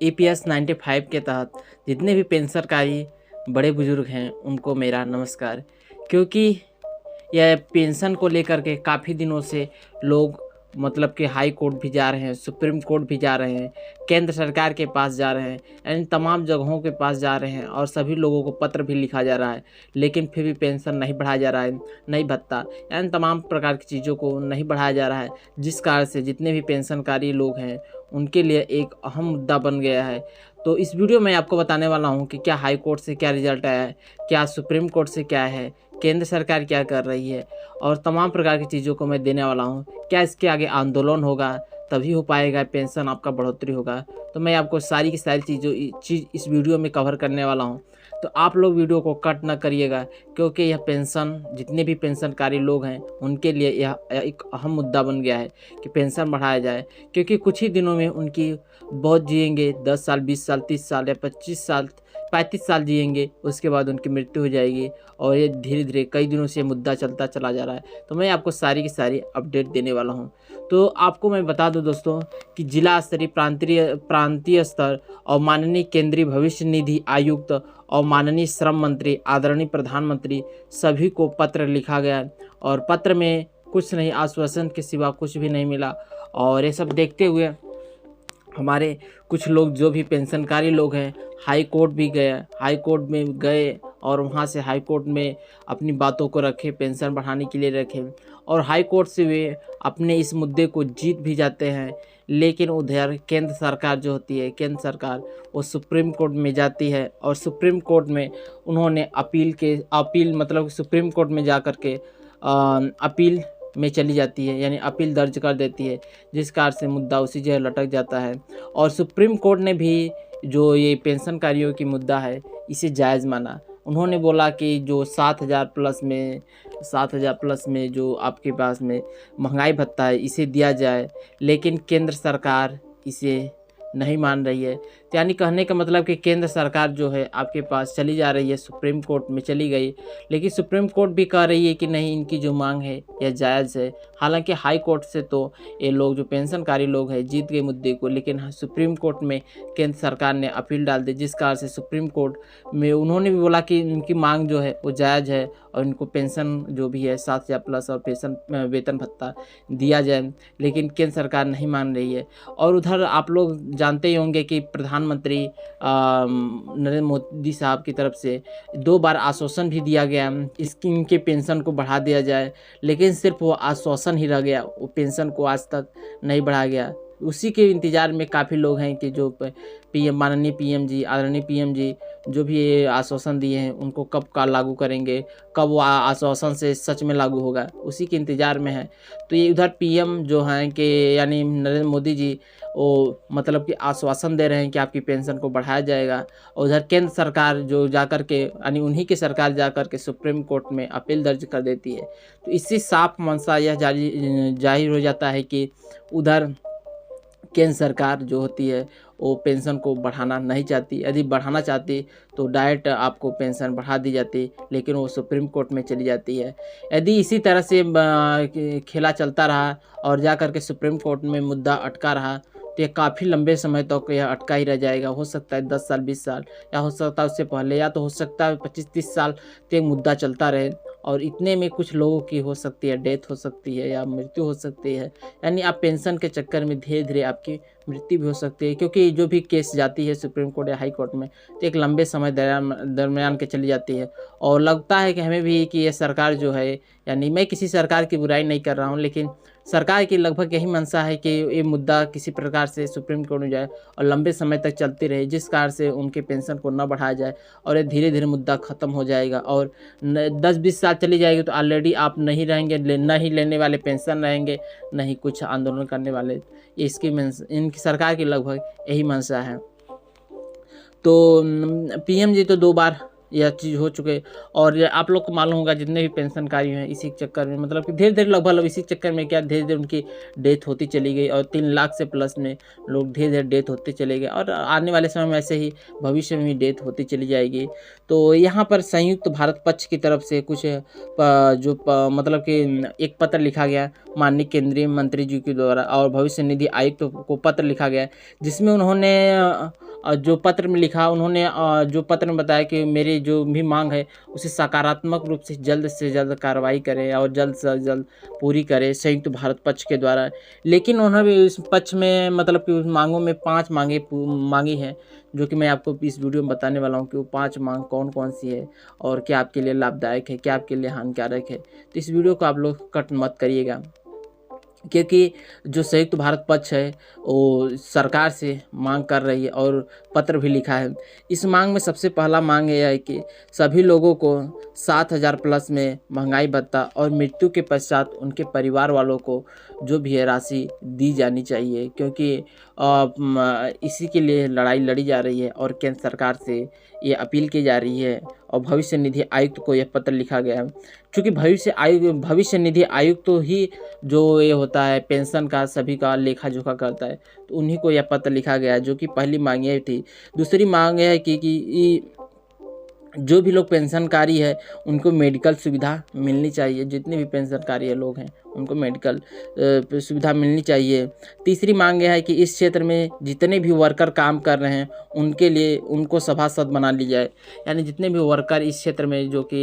EPS 95 के तहत जितने भी पेंशनकारी बड़े बुजुर्ग हैं उनको मेरा नमस्कार। क्योंकि यह पेंशन को लेकर के काफ़ी दिनों से लोग मतलब कि हाई कोर्ट भी जा रहे हैं, सुप्रीम कोर्ट भी जा रहे हैं, केंद्र सरकार के पास जा रहे हैं, यानी तमाम जगहों के पास जा रहे हैं और सभी लोगों को पत्र भी लिखा जा रहा है, लेकिन फिर भी पेंशन नहीं बढ़ाया जा रहा है, नहीं भत्ता, यानी तमाम प्रकार की चीज़ों को नहीं बढ़ाया जा रहा है, जिस कारण से जितने भी पेंशनकारी लोग हैं उनके लिए एक अहम मुद्दा बन गया है। तो इस वीडियो में आपको बताने वाला हूँ कि क्या हाई कोर्ट से क्या रिजल्ट आया है, क्या सुप्रीम कोर्ट से क्या है, केंद्र सरकार क्या कर रही है और तमाम प्रकार की चीज़ों को मैं देने वाला हूँ। क्या इसके आगे आंदोलन होगा तभी हो पाएगा, पेंशन आपका बढ़ोतरी होगा। तो मैं आपको सारी की सारी चीज़ इस वीडियो में कवर करने वाला हूँ। तो आप लोग वीडियो को कट ना करिएगा, क्योंकि यह पेंशन जितने भी पेंशनकारी लोग हैं उनके लिए यह एक अहम मुद्दा बन गया है कि पेंशन बढ़ाया जाए। क्योंकि कुछ ही दिनों में उनकी बहुत जिएंगे, 10 साल, 20 साल, 30 साल या 25 साल, 35 साल जिएंगे, उसके बाद उनकी मृत्यु हो जाएगी। और ये धीरे धीरे कई दिनों से ये मुद्दा चलता चला जा रहा है। तो मैं आपको सारी की सारी अपडेट देने वाला हूँ। तो आपको मैं बता दूं दोस्तों कि जिला स्तरीय, प्रांतीय स्तर और माननीय केंद्रीय भविष्य निधि आयुक्त और माननीय श्रम मंत्री, आदरणीय प्रधानमंत्री सभी को पत्र लिखा गया और पत्र में कुछ नहीं, आश्वासन के सिवा कुछ भी नहीं मिला। और ये सब देखते हुए हमारे कुछ लोग जो भी पेंशनकारी लोग हैं हाई कोर्ट भी गए, हाई कोर्ट में गए और वहाँ से हाई कोर्ट में अपनी बातों को रखे, पेंशन बढ़ाने के लिए रखे और हाई कोर्ट से वे अपने इस मुद्दे को जीत भी जाते हैं। लेकिन उधर केंद्र सरकार जो होती है, केंद्र सरकार वो सुप्रीम कोर्ट में जाती है और सुप्रीम कोर्ट में उन्होंने अपील मतलब सुप्रीम कोर्ट में जा कर के अपील में चली जाती है, यानी अपील दर्ज कर देती है, जिस कारण से मुद्दा उसी जगह लटक जाता है। और सुप्रीम कोर्ट ने भी जो ये पेंशनकारियों की मुद्दा है इसे जायज़ माना। उन्होंने बोला कि जो 7,000 प्लस में जो आपके पास में महंगाई भत्ता है इसे दिया जाए, लेकिन केंद्र सरकार इसे नहीं मान रही है। तो यानी कहने का मतलब कि केंद्र सरकार जो है आपके पास चली जा रही है, सुप्रीम कोर्ट में चली गई, लेकिन सुप्रीम कोर्ट भी कह रही है कि नहीं, इनकी जो मांग है यह जायज़ है। हालांकि हाई कोर्ट से तो ये लोग जो पेंशनकारी लोग हैं जीत गए मुद्दे को, लेकिन सुप्रीम कोर्ट में केंद्र सरकार ने अपील डाल दी, जिस कारण से सुप्रीम कोर्ट में उन्होंने भी बोला कि इनकी मांग जो है वो जायज़ है और इनको पेंशन जो भी है 7,000 प्लस और पेंशन वेतन भत्ता दिया जाए, लेकिन केंद्र सरकार नहीं मान रही है। और उधर आप लोग जानते ही होंगे कि प्रधानमंत्री नरेंद्र मोदी साहब की तरफ से 2 बार आश्वासन भी दिया गया इनके पेंशन को बढ़ा दिया जाए, लेकिन सिर्फ वो आश्वासन ही रह गया, वो पेंशन को आज तक नहीं बढ़ाया गया। उसी के इंतज़ार में काफ़ी लोग हैं कि जो माननीय पीएम जी, आदरणीय पीएम जी जो भी ये आश्वासन दिए हैं उनको कब का लागू करेंगे, कब वो आश्वासन से सच में लागू होगा, उसी के इंतज़ार में है। तो ये उधर पीएम जो हैं कि यानी नरेंद्र मोदी जी वो मतलब कि आश्वासन दे रहे हैं कि आपकी पेंशन को बढ़ाया जाएगा, और उधर केंद्र सरकार जो जाकर के यानी उन्हीं की सरकार जाकर के सुप्रीम कोर्ट में अपील दर्ज कर देती है। तो इससे साफ मंशा यह जाहिर हो जाता है कि उधर केंद्र सरकार जो होती है वो पेंशन को बढ़ाना नहीं चाहती। यदि बढ़ाना चाहती तो डायरेक्ट आपको पेंशन बढ़ा दी जाती, लेकिन वो सुप्रीम कोर्ट में चली जाती है। यदि इसी तरह से खेला चलता रहा और जा कर के सुप्रीम कोर्ट में मुद्दा अटका रहा तो ये काफ़ी लंबे समय तक यह अटका ही रह जाएगा। हो सकता है 10 साल, 20 साल, या हो सकता है उससे पहले, या तो हो सकता है 25-30 साल तक मुद्दा चलता रहे। और इतने में कुछ लोगों की हो सकती है डेथ हो सकती है या मृत्यु हो सकती है, यानी आप पेंशन के चक्कर में धीरे धीरे आपकी मृत्यु भी हो सकती है। क्योंकि जो भी केस जाती है सुप्रीम कोर्ट या हाई कोर्ट में तो एक लंबे समय दरमियान के चली जाती है। और लगता है कि हमें भी कि ये सरकार जो है, यानी मैं किसी सरकार की बुराई नहीं कर रहा हूँ, लेकिन सरकार की लगभग यही मंशा है कि ये मुद्दा किसी प्रकार से सुप्रीम कोर्ट में जाए और लंबे समय तक चलती रहे, जिस कारण से उनके पेंशन को न बढ़ाया जाए और ये धीरे धीरे मुद्दा ख़त्म हो जाएगा। और 10-20 साल चली जाएगी तो ऑलरेडी आप नहीं रहेंगे, नहीं लेने वाले पेंशन रहेंगे, नहीं कुछ आंदोलन करने वाले। इसकी इनकी सरकार की लगभग यही मंशा है। तो पीएम जी तो 2 बार यह चीज़ हो चुके, और आप लोग को मालूम होगा जितने भी पेंशनकारी हैं इसी चक्कर में मतलब कि धीरे धीरे लगभग इसी चक्कर में क्या धीरे धीरे उनकी डेथ होती चली गई, और 3 लाख से प्लस में लोग धीरे धीरे डेथ होते चले गए, और आने वाले समय में ऐसे ही भविष्य में भी डेथ होती चली जाएगी। तो यहाँ पर संयुक्त भारत पक्ष की तरफ से कुछ मतलब कि एक पत्र लिखा गया माननीय केंद्रीय मंत्री जी के द्वारा, और भविष्य निधि आयुक्त को पत्र लिखा गया, जिसमें उन्होंने जो पत्र में लिखा उन्होंने जो पत्र में बताया कि मेरी जो भी मांग है उसे सकारात्मक रूप से जल्द कार्रवाई करें और जल्द से जल्द पूरी करें संयुक्त भारत पक्ष के द्वारा। लेकिन उन्होंने इस पक्ष में मतलब कि उस मांगों में 5 मांगी हैं, जो कि मैं आपको इस वीडियो में बताने वाला हूँ कि वो 5 मांग कौन कौन सी है और क्या आपके लिए लाभदायक है, क्या आपके लिए हानिकारक है। तो इस वीडियो को आप लोग कट मत करिएगा, क्योंकि जो संयुक्त भारत पक्ष है वो सरकार से मांग कर रही है और पत्र भी लिखा है। इस मांग में सबसे पहला मांग यह है कि सभी लोगों को 7,000 प्लस में महंगाई भत्ता और मृत्यु के पश्चात उनके परिवार वालों को जो भी है राशि दी जानी चाहिए, क्योंकि इसी के लिए लड़ाई लड़ी जा रही है और केंद्र सरकार से ये अपील की जा रही है और भविष्य निधि आयुक्त को यह पत्र लिखा गया है। क्योंकि भविष्य निधि आयुक्त तो ही जो ये होता है पेंशन का सभी का लेखा जोखा करता है, तो उन्हीं को यह पत्र लिखा गया है, जो कि पहली मांग यह थी। दूसरी मांग यह है कि जो भी लोग पेंशनकारी है उनको मेडिकल सुविधा मिलनी चाहिए। जितने भी पेंशनकारी लोग हैं उनको मेडिकल सुविधा मिलनी चाहिए। तीसरी मांग यह है कि इस क्षेत्र में जितने भी वर्कर काम कर रहे हैं उनके लिए उनको सभासद बना ली जाए। यानी जितने भी वर्कर इस क्षेत्र में जो कि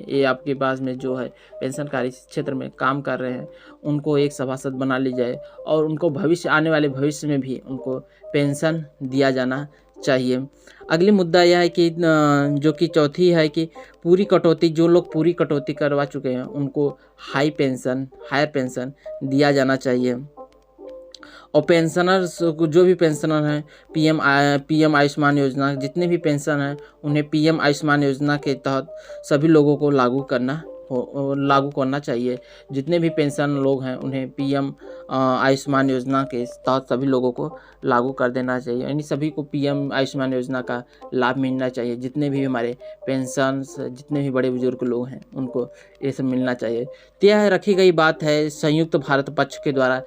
ये आपके पास में जो है पेंशनकारी क्षेत्र में काम कर रहे हैं उनको एक सभासद बना ली जाए और उनको आने वाले भविष्य में भी उनको पेंशन दिया जाना चाहिए। अगली मुद्दा यह है कि जो कि चौथी है कि जो लोग पूरी कटौती करवा चुके हैं उनको हायर पेंशन दिया जाना चाहिए। और पेंशनर्स जो भी पेंशनर हैं पीएम आयुष्मान योजना, जितने भी पेंशन हैं उन्हें पीएम आयुष्मान योजना के तहत सभी लोगों को लागू करना चाहिए। जितने भी पेंशन लोग हैं उन्हें पीएम आयुष्मान योजना के तहत सभी लोगों को लागू कर देना चाहिए। यानी सभी को पीएम आयुष्मान योजना का लाभ मिलना चाहिए। जितने भी हमारे पेंशन जितने भी बड़े बुजुर्ग लोग हैं उनको ये सब मिलना चाहिए। तो यह रखी गई बात है संयुक्त भारत पक्ष के द्वारा,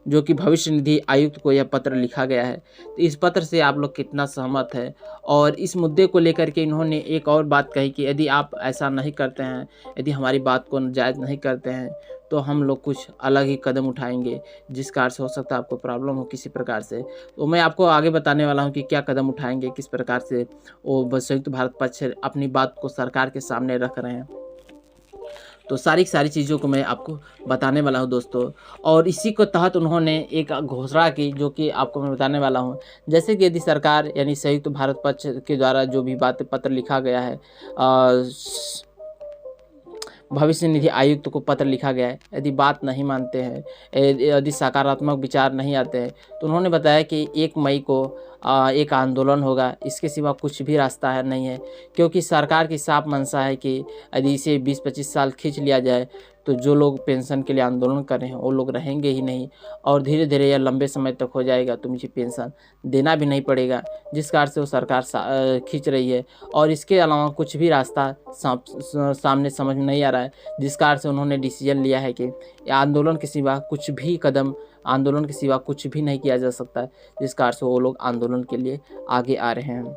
जो कि भविष्य निधि आयुक्त को यह पत्र लिखा गया है। तो इस पत्र से आप लोग कितना सहमत है? और इस मुद्दे को लेकर के इन्होंने एक और बात कही कि यदि आप ऐसा नहीं करते हैं, यदि हमारी बात को जायज़ नहीं करते हैं तो हम लोग कुछ अलग ही कदम उठाएंगे, जिस कारण से हो सकता है आपको प्रॉब्लम हो किसी प्रकार से। तो मैं आपको आगे बताने वाला हूं कि क्या कदम उठाएंगे, किस प्रकार से वो संयुक्त भारत पक्ष अपनी बात को सरकार के सामने रख रहे हैं। तो सारी चीज़ों को मैं आपको बताने वाला हूं दोस्तों। और इसी को तहत उन्होंने एक घोषणा की, जो कि आपको मैं बताने वाला हूं। जैसे कि यदि सरकार यानी संयुक्त भारत पक्ष के द्वारा जो भी पत्र लिखा गया है, भविष्य निधि आयुक्त को पत्र लिखा गया है, यदि बात नहीं मानते हैं, यदि सकारात्मक विचार नहीं आते हैं, तो उन्होंने बताया कि 1 मई को एक आंदोलन होगा। इसके सिवा कुछ भी रास्ता नहीं है, क्योंकि सरकार की साफ मंशा है कि यदि इसे 20-25 साल खींच लिया जाए तो जो लोग पेंशन के लिए आंदोलन कर रहे हैं वो लोग रहेंगे ही नहीं और धीरे धीरे यह लंबे समय तक हो जाएगा तो मुझे पेंशन देना भी नहीं पड़ेगा, जिस कारण से वो सरकार खींच रही है। और इसके अलावा कुछ भी रास्ता सामने समझ में नहीं आ रहा है, जिस कारण से उन्होंने डिसीजन लिया है कि आंदोलन के सिवा कुछ भी नहीं किया जा सकता है, जिस कारण से वो लोग आंदोलन के लिए आगे आ रहे हैं।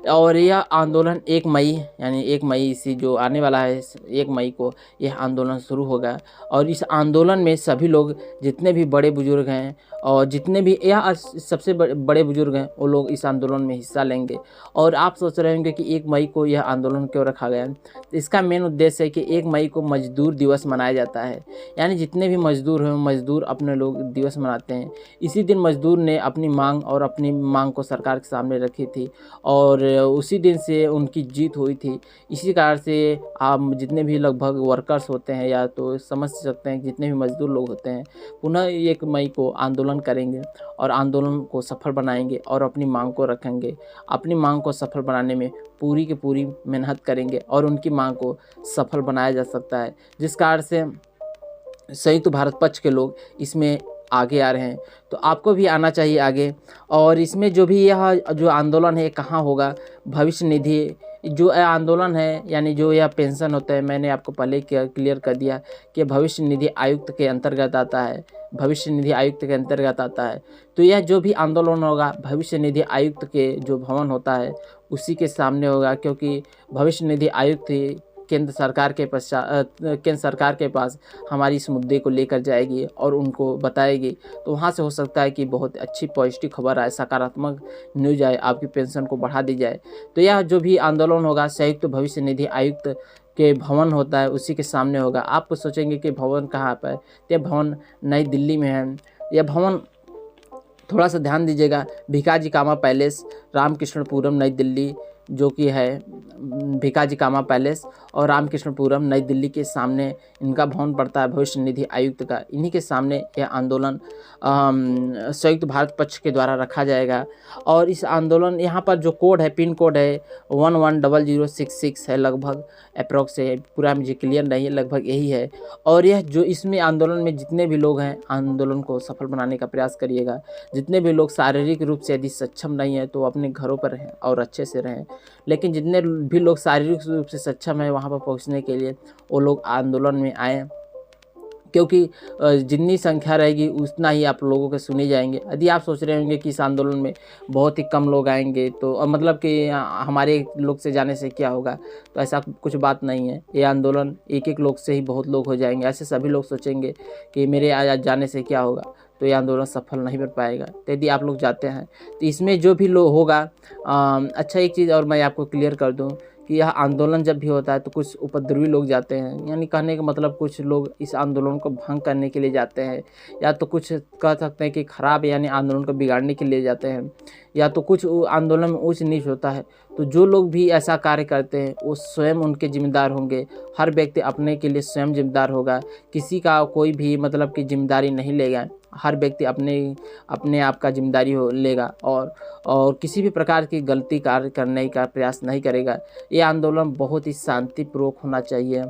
और यह आंदोलन 1 मई यानी 1 मई इसी जो आने वाला है 1 मई को यह आंदोलन शुरू होगा। और इस आंदोलन में सभी लोग जितने भी बड़े बुजुर्ग हैं और जितने भी यह सबसे बड़े बुजुर्ग हैं वो लोग इस आंदोलन में हिस्सा लेंगे। और आप सोच रहे होंगे कि 1 मई को यह आंदोलन क्यों रखा गया है? इसका मेन उद्देश्य है कि 1 मई को मजदूर दिवस मनाया जाता है। यानी जितने भी मजदूर हैं मजदूर अपने लोग दिवस मनाते हैं। इसी दिन मजदूर ने अपनी मांग को सरकार के सामने रखी थी और उसी दिन से उनकी जीत हुई थी। इसी कारण से आप जितने भी लगभग वर्कर्स होते हैं या तो समझ सकते हैं जितने भी मजदूर लोग होते हैं पुनः 1 मई को आंदोलन करेंगे और आंदोलन को सफल बनाएंगे और अपनी मांग को रखेंगे। अपनी मांग को सफल बनाने में पूरी की पूरी मेहनत करेंगे और उनकी मांग को सफल बनाया जा सकता है, जिस कारण से संयुक्त भारत पक्ष के लोग इसमें आगे आ रहे हैं। तो आपको भी आना चाहिए आगे। और इसमें जो भी यह जो आंदोलन है कहाँ होगा? भविष्य निधि जो आंदोलन है यानी जो यह पेंशन होता है, मैंने आपको पहले क्लियर कर दिया कि भविष्य निधि आयुक्त के अंतर्गत आता है। तो यह जो भी आंदोलन होगा भविष्य निधि आयुक्त के जो भवन होता है उसी के सामने होगा, क्योंकि भविष्य निधि आयुक्त केंद्र सरकार के पास हमारी इस मुद्दे को लेकर जाएगी और उनको बताएगी, तो वहाँ से हो सकता है कि बहुत अच्छी पॉजिटिव खबर आए, सकारात्मक न्यूज आए, आपकी पेंशन को बढ़ा दी जाए। तो यह जो भी आंदोलन होगा संयुक्त भविष्य निधि आयुक्त के भवन होता है उसी के सामने होगा। आप सोचेंगे कि भवन कहाँ पर है, यह भवन नई दिल्ली में है। यह भवन थोड़ा सा ध्यान दीजिएगा, भिकाजी कामा पैलेस, रामकृष्णपुरम, नई दिल्ली, जो कि है भिकाजी कामा पैलेस और रामकृष्णपुरम, नई दिल्ली के सामने इनका भवन पड़ता है भविष्य निधि आयुक्त का। इन्हीं के सामने यह आंदोलन संयुक्त भारत पक्ष के द्वारा रखा जाएगा। और इस आंदोलन यहाँ पर जो कोड है, पिन कोड है 110066 है, लगभग अप्रॉक्स है, पूरा मुझे क्लियर नहीं है, लगभग यही है। और यह जो इसमें आंदोलन में जितने भी लोग हैं, आंदोलन को सफल बनाने का प्रयास करिएगा। जितने भी लोग शारीरिक रूप से यदि सक्षम नहीं है तो अपने घरों पर रहें और अच्छे से रहें, लेकिन जितने भी लोग शारीरिक रूप से सक्षम है वहाँ पर पहुँचने के लिए वो लोग आंदोलन में आएँ, क्योंकि जितनी संख्या रहेगी उतना ही आप लोगों के सुने जाएंगे। यदि आप सोच रहे होंगे कि इस आंदोलन में बहुत ही कम लोग आएंगे तो मतलब कि हमारे लोग से जाने से क्या होगा, तो ऐसा कुछ बात नहीं है। ये आंदोलन एक एक लोग से ही बहुत लोग हो जाएंगे। ऐसे सभी लोग सोचेंगे कि मेरे आज जाने से क्या होगा, तो ये आंदोलन सफल नहीं बन पाएगा। तो यदि आप लोग जाते हैं तो इसमें जो भी लोग होगा, अच्छा एक चीज़ और मैं आपको क्लियर कर दूं कि यह आंदोलन जब भी होता है तो कुछ उपद्रवी लोग जाते हैं, यानी कहने का मतलब कुछ लोग इस आंदोलन को भंग करने के लिए जाते हैं, या तो कुछ कह सकते हैं कि खराब यानी आंदोलन को बिगाड़ने के लिए जाते हैं, या तो कुछ आंदोलन में ऊंच नीच होता है। तो जो लोग भी ऐसा कार्य करते हैं वो स्वयं उनके जिम्मेदार होंगे। हर व्यक्ति अपने के लिए स्वयं जिम्मेदार होगा, किसी का कोई भी मतलब कि जिम्मेदारी नहीं लेगा। हर व्यक्ति अपने आप का जिम्मेदारी लेगा और किसी भी प्रकार की गलती कार्य करने का प्रयास नहीं करेगा। ये आंदोलन बहुत ही शांतिपूर्वक होना चाहिए,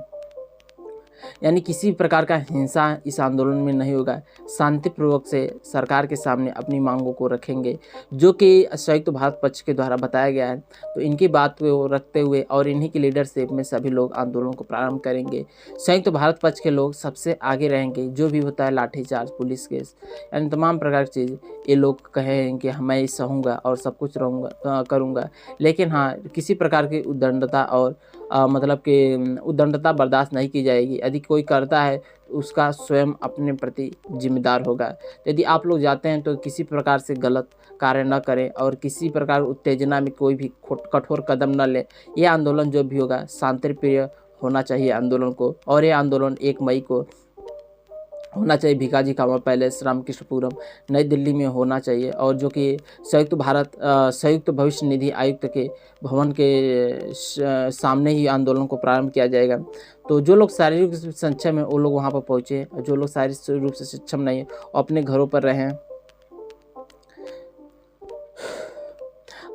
यानी किसी प्रकार का हिंसा इस आंदोलन में नहीं होगा। शांतिपूर्वक से सरकार के सामने अपनी मांगों को रखेंगे, जो कि संयुक्त भारत पक्ष के द्वारा बताया गया है। तो इनकी बात को रखते हुए और इन्हीं की लीडरशिप में सभी लोग आंदोलन को प्रारंभ करेंगे। संयुक्त भारत पक्ष के लोग सबसे आगे रहेंगे। जो भी होता है लाठीचार्ज, पुलिस केस, यानी तमाम प्रकार की चीज़, ये लोग कहें कि मैं सहूँगा और सब कुछ करूँगा, लेकिन हाँ किसी प्रकार की उद्दंडता और मतलब कि उद्दंडता बर्दाश्त नहीं की जाएगी। यदि कोई करता है तो उसका स्वयं अपने प्रति जिम्मेदार होगा। यदि आप लोग जाते हैं तो किसी प्रकार से गलत कार्य न करें और किसी प्रकार उत्तेजना में कोई भी कठोर कदम न लें। यह आंदोलन जो भी होगा शांतिप्रिय होना चाहिए आंदोलन को, और यह आंदोलन 1 मई को होना चाहिए भिकाजी कामा पैलेस, रामकृष्णपुरम, नई दिल्ली में होना चाहिए। और जो कि संयुक्त भविष्य निधि आयुक्त के भवन के सामने ही आंदोलन को प्रारंभ किया जाएगा। तो जो लोग शारीरिक रूप से सक्षम है वो लोग वहाँ पर पहुँचे, जो लोग शारीरिक रूप से सक्षम नहीं है वो अपने घरों पर रहें।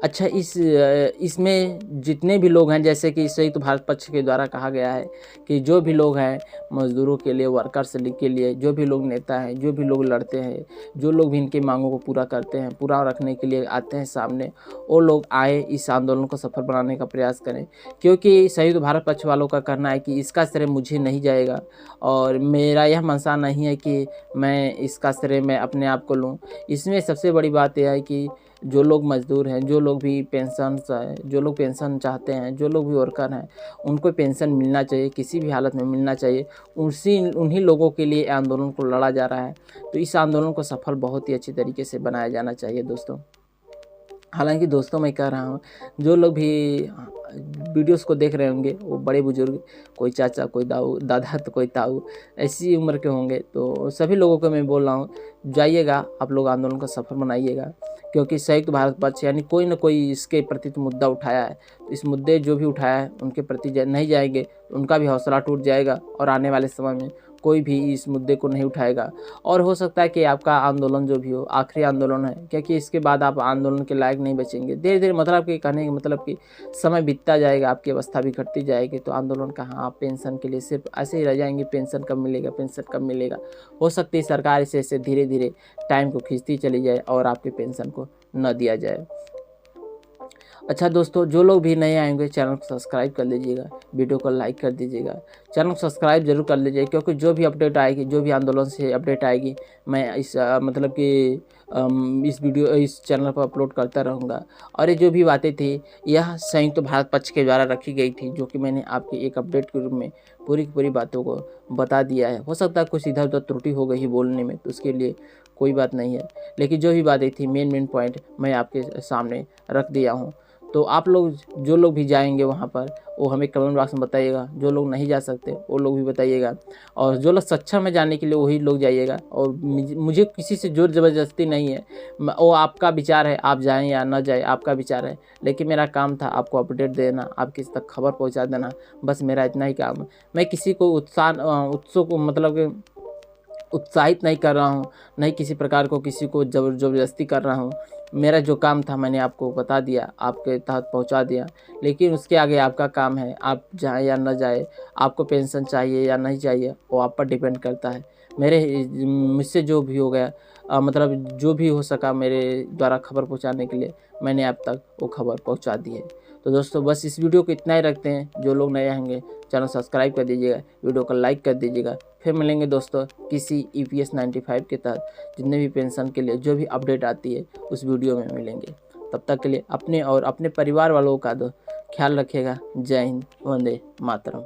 अच्छा, इसमें जितने भी लोग हैं, जैसे कि संयुक्त भारत पक्ष के द्वारा कहा गया है कि जो भी लोग हैं मजदूरों के लिए, वर्कर्स के लिए, जो भी लोग नेता हैं, जो भी लोग लड़ते हैं, जो लोग भी इनकी मांगों को पूरा करते हैं, पूरा रखने के लिए आते हैं सामने, वो लोग आए, इस आंदोलन को सफल बनाने का प्रयास करें। क्योंकि संयुक्त भारत पक्ष वालों का कहना है कि इसका श्रेय मुझे नहीं जाएगा और मेरा यह मंशा नहीं है कि मैं इसका श्रेय मैं अपने आप को लूँ। इसमें सबसे बड़ी बात यह है कि जो लोग मजदूर हैं, जो लोग भी पेंशन चाहते हैं, जो लोग भी वर्कर हैं, उनको पेंशन मिलना चाहिए, किसी भी हालत में मिलना चाहिए। उन्हीं लोगों के लिए आंदोलन को लड़ा जा रहा है। तो इस आंदोलन को सफल बहुत ही अच्छी तरीके से बनाया जाना चाहिए दोस्तों। हालांकि दोस्तों मैं कह रहा हूँ, जो लोग भी वीडियोस को देख रहे होंगे वो बड़े बुजुर्ग, कोई चाचा, कोई दादा, तो कोई ताऊ, ऐसी उम्र के होंगे। तो सभी लोगों को मैं बोल रहा हूँ, जाइएगा आप लोग, आंदोलन को सफल बनाइएगा। क्योंकि संयुक्त भारत पक्ष यानी कोई न कोई इसके प्रति तो मुद्दा उठाया है। तो इस मुद्दे जो भी उठाया है उनके प्रति नहीं जाएंगे तो उनका भी हौसला टूट जाएगा और आने वाले समय में कोई भी इस मुद्दे को नहीं उठाएगा। और हो सकता है कि आपका आंदोलन जो भी हो आखिरी आंदोलन है, क्योंकि इसके बाद आप आंदोलन के लायक नहीं बचेंगे। धीरे धीरे मतलब कि कहने का मतलब कि समय बीतता जाएगा, आपकी अवस्था भी घटती जाएगी, तो आंदोलन कहाँ, आप पेंशन के लिए सिर्फ ऐसे ही रह जाएंगे, पेंशन कब मिलेगा, पेंशन कब मिलेगा। हो सकती है सरकार ऐसे धीरे धीरे टाइम को खींचती चली जाए और आपके पेंशन को न दिया जाए। अच्छा दोस्तों, जो लोग भी नए आएंगे चैनल को सब्सक्राइब कर लीजिएगा, वीडियो को लाइक कर दीजिएगा, चैनल को सब्सक्राइब जरूर कर लीजिए, क्योंकि जो भी अपडेट आएगी, जो भी आंदोलन से अपडेट आएगी, मैं इस मतलब कि इस चैनल पर अपलोड करता रहूँगा। और ये जो भी बातें थी, यह संयुक्त भारत पक्ष के द्वारा रखी गई थी, जो कि मैंने आपकी एक अपडेट के रूप में पूरी की पूरी बातों को बता दिया है। हो सकता है कुछ इधर उधर त्रुटि हो गई बोलने में, तो उसके लिए कोई बात नहीं है, लेकिन जो भी बातें थी मेन पॉइंट मैं आपके सामने रख दिया हूँ। तो आप लोग, जो लोग भी जाएंगे वहाँ पर, वो हमें कमेंट बॉक्स में बताइएगा। जो लोग नहीं जा सकते वो लोग भी बताइएगा, और जो लोग सक्षम है जाने के लिए वही लोग जाइएगा। और मुझे किसी से जोर ज़बरदस्ती नहीं है, वो आपका विचार है, आप जाएं या ना जाएं आपका विचार है, लेकिन मेरा काम था आपको अपडेट देना, आप किसी तक खबर पहुँचा देना, बस मेरा इतना ही काम है। मैं किसी को उत्सुक मतलब कि उत्साहित नहीं कर रहा हूँ, नहीं किसी प्रकार को किसी को ज़बरदस्ती कर रहा हूँ। मेरा जो काम था मैंने आपको बता दिया, आपके तहत पहुँचा दिया, लेकिन उसके आगे आपका काम है, आप जाएं या ना जाएं, आपको पेंशन चाहिए या नहीं चाहिए, वो आप पर डिपेंड करता है। मुझसे जो भी हो गया, मतलब जो भी हो सका मेरे द्वारा खबर पहुँचाने के लिए, मैंने आप तक वो खबर पहुँचा दी है। तो दोस्तों बस इस वीडियो को इतना ही रखते हैं। जो लोग नए आएंगे चैनल सब्सक्राइब कर दीजिएगा, वीडियो को लाइक कर दीजिएगा। फिर मिलेंगे दोस्तों किसी EPS 95 के तहत जितने भी पेंशन के लिए जो भी अपडेट आती है उस वीडियो में मिलेंगे। तब तक के लिए अपने और अपने परिवार वालों का ख्याल रखिएगा। जय हिंद, वंदे मातरम।